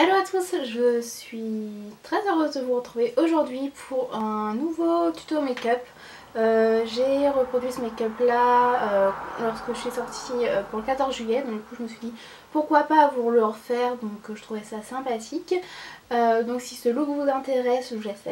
Hello à tous, je suis très heureuse de vous retrouver aujourd'hui pour un nouveau tuto make-up. J'ai reproduit ce make-up là lorsque je suis sortie pour le 14 juillet, donc du coup je me suis dit pourquoi pas vous le refaire, donc je trouvais ça sympathique. Donc si ce look vous intéresse, je vous laisse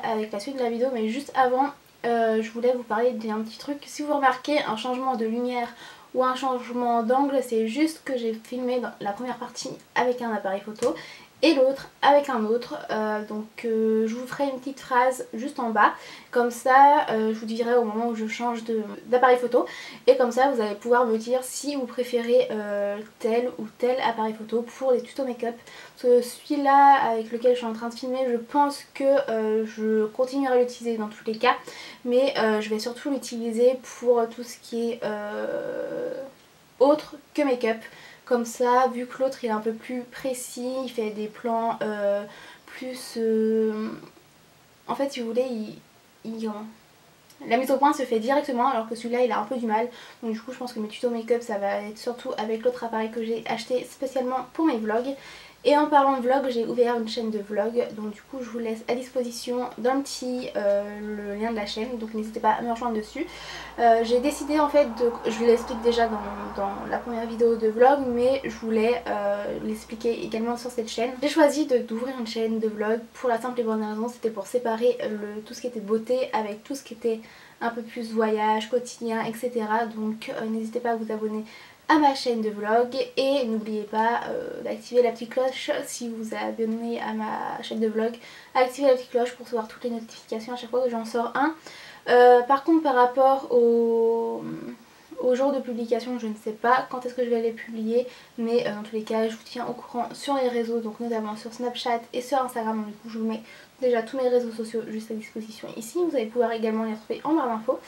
avec la suite de la vidéo, mais juste avant je voulais vous parler d'un petit truc. Si vous remarquez un changement de lumière ou un changement d'angle, c'est juste que j'ai filmé dans la première partie avec un appareil photo et l'autre avec un autre, je vous ferai une petite phrase juste en bas, comme ça je vous dirai au moment où je change d'appareil photo, et comme ça vous allez pouvoir me dire si vous préférez tel ou tel appareil photo pour les tutos make-up. Parce que celui-là avec lequel je suis en train de filmer, je pense que je continuerai à l'utiliser dans tous les cas, mais je vais surtout l'utiliser pour tout ce qui est autre que make-up. Comme ça, vu que l'autre il est un peu plus précis, il fait des plans plus... En fait, si vous voulez, la mise au point se fait directement, alors que celui-là il a un peu du mal. Donc du coup je pense que mes tutos make-up ça va être surtout avec l'autre appareil que j'ai acheté spécialement pour mes vlogs. Et en parlant de vlog, j'ai ouvert une chaîne de vlog, donc du coup je vous laisse à disposition dans le petit le lien de la chaîne, donc n'hésitez pas à me rejoindre dessus. J'ai décidé en fait je vous l'explique déjà dans la première vidéo de vlog, mais je voulais l'expliquer également sur cette chaîne. J'ai choisi d'ouvrir une chaîne de vlog pour la simple et bonne raison, c'était pour séparer tout ce qui était beauté avec tout ce qui était un peu plus voyage, quotidien, etc. Donc n'hésitez pas à vous abonner à ma chaîne de vlog et n'oubliez pas d'activer la petite cloche si vous abonnez à ma chaîne de vlog. Activez la petite cloche pour recevoir toutes les notifications à chaque fois que j'en sors un. Par contre par rapport au jour de publication, je ne sais pas quand est-ce que je vais les publier, mais dans tous les cas je vous tiens au courant sur les réseaux, donc notamment sur Snapchat et sur Instagram. Donc du coup je vous mets déjà tous mes réseaux sociaux juste à disposition ici, vous allez pouvoir également les retrouver en barre d'infos.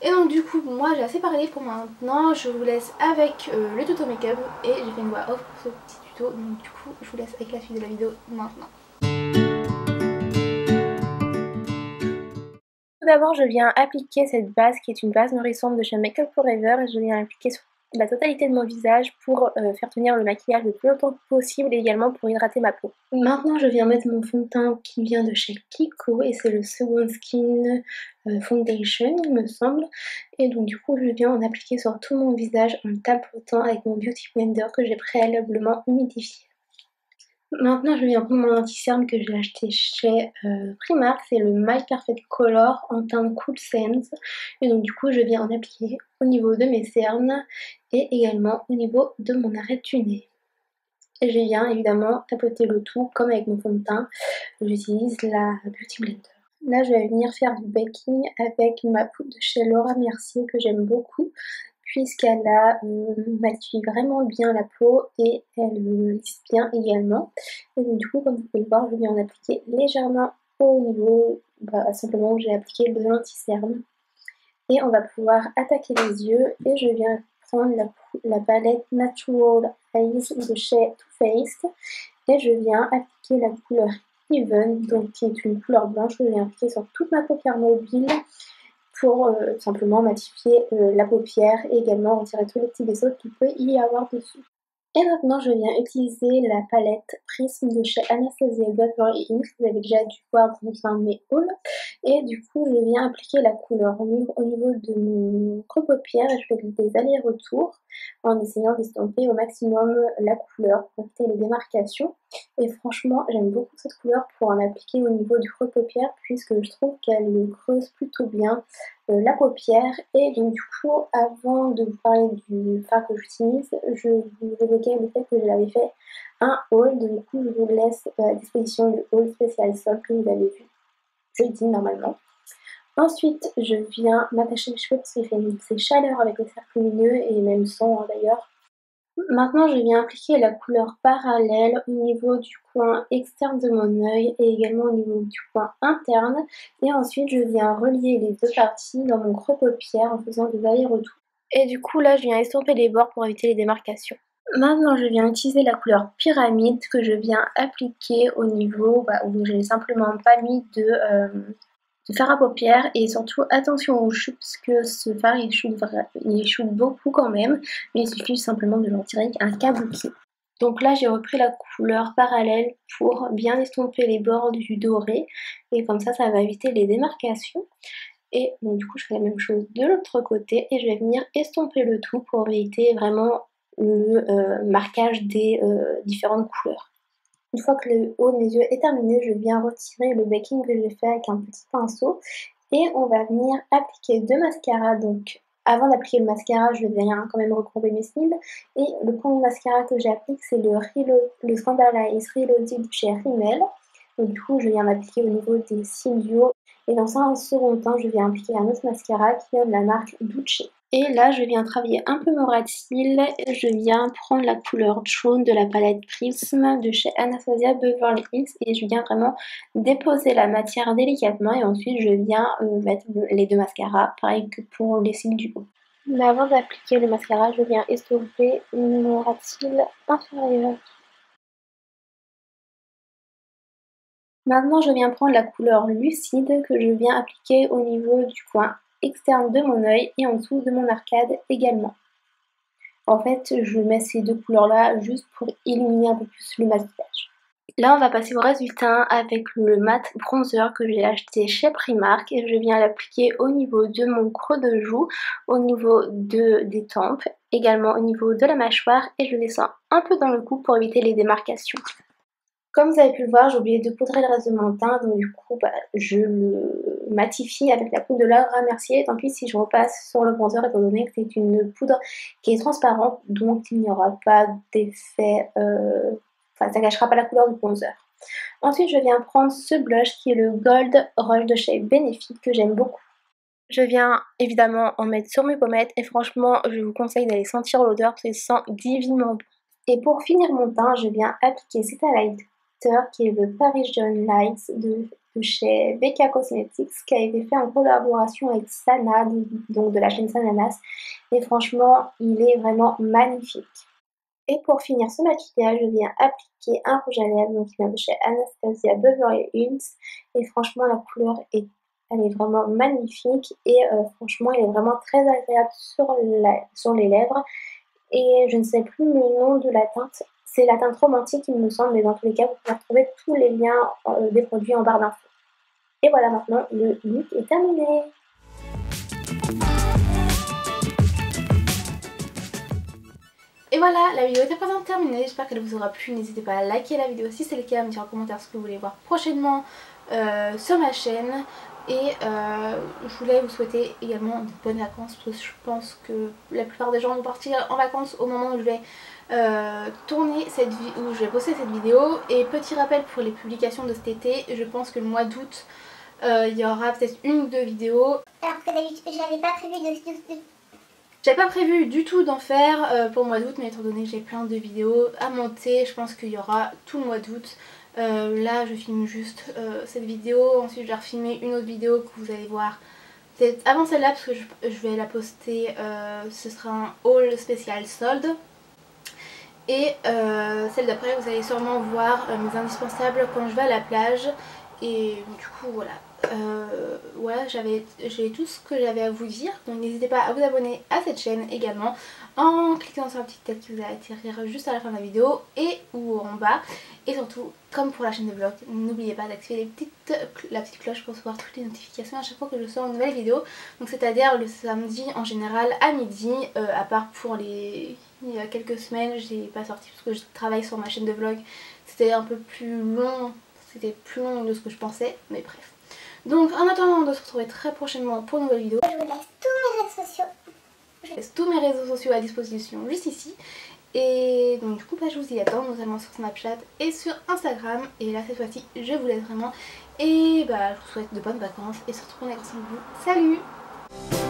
Et donc du coup moi j'ai assez parlé pour maintenant, je vous laisse avec le tuto make-up, et j'ai fait une voix off pour ce petit tuto, donc du coup je vous laisse avec la suite de la vidéo maintenant. Tout d'abord, je viens appliquer cette base qui est une base nourrissante de chez Make Up Forever, et je viens l'appliquer sur la totalité de mon visage pour faire tenir le maquillage le plus longtemps possible et également pour hydrater ma peau. Maintenant, je viens mettre mon fond de teint qui vient de chez Kiko et c'est le Second Skin Foundation, il me semble. Et donc du coup, je viens en appliquer sur tout mon visage en tapotant avec mon Beauty Blender que j'ai préalablement humidifié. Maintenant, je viens prendre mon anti-cerne que j'ai acheté chez Primark, c'est le My Perfect Color en teinte Cool Sense. Et donc du coup, je viens en appliquer au niveau de mes cernes et également au niveau de mon arête du nez. Et je viens évidemment tapoter le tout comme avec mon fond de teint. J'utilise la Beauty Blender. Là, je vais venir faire du baking avec ma poudre de chez Laura Mercier que j'aime beaucoup, puisqu'elle maquille vraiment bien la peau et elle lisse bien également. Et donc, du coup, comme vous pouvez le voir, je vais en appliquer légèrement au niveau, simplement où j'ai appliqué de l'anti-cerne. Et on va pouvoir attaquer les yeux, et je viens prendre la palette Natural Eyes de chez Too Faced, et je viens appliquer la couleur Even, donc qui est une couleur blanche que je viens appliquer sur toute ma paupière mobile pour simplement matifier la paupière et également retirer tous les petits vaisseaux qu'il peut y avoir dessus. Et maintenant, je viens utiliser la palette Prism de chez Anastasia Beverly Hills, que vous avez déjà dû voir dans un de mes hauls. Et du coup, je viens appliquer la couleur mûre au niveau de mon creux-paupière et je fais des allers-retours en essayant d'estomper au maximum la couleur pour éviter les démarcations. Et franchement, j'aime beaucoup cette couleur pour en appliquer au niveau du creux-paupière puisque je trouve qu'elle creuse plutôt bien la paupière. Et donc du coup, avant de vous parler du fard que j'utilise, je vous évoquais le fait que j'avais fait un haul. Du coup, je vous laisse à disposition le haul spécial sol que vous avez vu jeudi normalement. Ensuite, je viens m'attacher les cheveux parce qu'il fait une chaleur avec le cercle lumineux et même sans d'ailleurs. Maintenant, je viens appliquer la couleur parallèle au niveau du coin externe de mon œil et également au niveau du coin interne. Et ensuite, je viens relier les deux parties dans mon creux-paupière en faisant des allers-retours. Et du coup, là, je viens estomper les bords pour éviter les démarcations. Maintenant, je viens utiliser la couleur pyramide que je viens appliquer au niveau où j'ai simplement pas mis de fard à paupières, et surtout attention aux chutes parce que ce fard il chute beaucoup quand même, mais il suffit simplement de le retirer avec un kabuki. Donc là j'ai repris la couleur parallèle pour bien estomper les bords du doré et comme ça va éviter les démarcations. Et donc du coup je fais la même chose de l'autre côté et je vais venir estomper le tout pour éviter vraiment le marquage des différentes couleurs. Une fois que le haut de mes yeux est terminé, je viens retirer le backing que j'ai fait avec un petit pinceau et on va venir appliquer deux mascaras. Donc avant d'appliquer le mascara, je viens quand même recourber mes cils et le premier mascara que j'applique c'est le Scandal Eyes Reloaded chez Rimmel. Donc du coup je viens l'appliquer au niveau des cils du haut et dans un second temps je viens appliquer un autre mascara qui vient de la marque Duce. Et là, je viens travailler un peu mon ras de cils. Je viens prendre la couleur jaune de la palette Prism de chez Anastasia Beverly Hills et je viens vraiment déposer la matière délicatement et ensuite je viens mettre les deux mascaras, pareil que pour les cils du haut. Mais avant d'appliquer le mascara, je viens estomper mon ras de cils inférieur. Maintenant, je viens prendre la couleur lucide que je viens appliquer au niveau du coin externe de mon œil et en dessous de mon arcade également. En fait, je mets ces deux couleurs-là juste pour illuminer un peu plus le maquillage. Là, on va passer au résultat avec le mat bronzer que j'ai acheté chez Primark et je viens l'appliquer au niveau de mon creux de joue, au niveau des tempes, également au niveau de la mâchoire et je descends un peu dans le cou pour éviter les démarcations. Comme vous avez pu le voir, j'ai oublié de poudrer le reste de mon teint, donc du coup je le matifie avec la poudre de Laura Mercier. Tant pis si je repasse sur le bronzer étant donné que c'est une poudre qui est transparente, donc il n'y aura pas d'effet, enfin ça ne gâchera pas la couleur du bronzer. Ensuite je viens prendre ce blush qui est le Gold Rush de chez Benefit que j'aime beaucoup. Je viens évidemment en mettre sur mes pommettes et franchement je vous conseille d'aller sentir l'odeur parce que ça sent divinement bon. Et pour finir mon teint, je viens appliquer cet highlighter qui est le Parisian Lights de chez Becca Cosmetics qui a été fait en collaboration avec Sana, donc de la chaîne Sananas. Et franchement, il est vraiment magnifique. Et pour finir ce maquillage, je viens appliquer un rouge à lèvres donc qui vient de chez Anastasia Beverly Hills. Et franchement, la couleur elle est vraiment magnifique et franchement, elle est vraiment très agréable sur les lèvres. Et je ne sais plus le nom de la teinte. C'est la teinte romantique il me semble, mais dans tous les cas vous pouvez retrouver tous les liens des produits en barre d'infos. Et voilà, maintenant le look est terminé. Et voilà, la vidéo est à présent terminée, j'espère qu'elle vous aura plu, n'hésitez pas à liker la vidéo si c'est le cas, à me dire en commentaire ce que vous voulez voir prochainement sur ma chaîne. Et je voulais vous souhaiter également de bonnes vacances parce que je pense que la plupart des gens vont partir en vacances au moment où je vais tourner où je vais poster cette vidéo. Et petit rappel pour les publications de cet été, je pense que le mois d'août il y aura peut-être une ou deux vidéos. Alors que d'habitude j'avais pas prévu du tout d'en faire pour le mois d'août, mais étant donné que j'ai plein de vidéos à monter, je pense qu'il y aura tout le mois d'août. Là je filme juste cette vidéo, ensuite je vais refilmer une autre vidéo que vous allez voir peut-être avant celle-là parce que je vais la poster, ce sera un haul spécial solde. Et celle d'après vous allez sûrement voir mes indispensables quand je vais à la plage. Et du coup voilà, voilà j'ai tout ce que j'avais à vous dire. Donc n'hésitez pas à vous abonner à cette chaîne également en cliquant sur la petite tête qui vous a atterrir juste à la fin de la vidéo et ou en bas. Et surtout, comme pour la chaîne de vlog, n'oubliez pas d'activer la petite cloche pour recevoir toutes les notifications à chaque fois que je sors une nouvelle vidéo. Donc c'est-à-dire le samedi en général à midi, à part pour il y a quelques semaines j'ai pas sorti parce que je travaille sur ma chaîne de vlog. C'était un peu plus long, c'était plus long de ce que je pensais, mais bref. Donc en attendant de se retrouver très prochainement pour une nouvelle vidéo, je vous laisse tous mes réseaux sociaux. Je laisse tous mes réseaux sociaux à disposition juste ici. Et donc du coup je vous y attends, notamment sur Snapchat et sur Instagram. Et là cette fois-ci je vous laisse vraiment. Et je vous souhaite de bonnes vacances et surtout prenez soin de vous. Salut!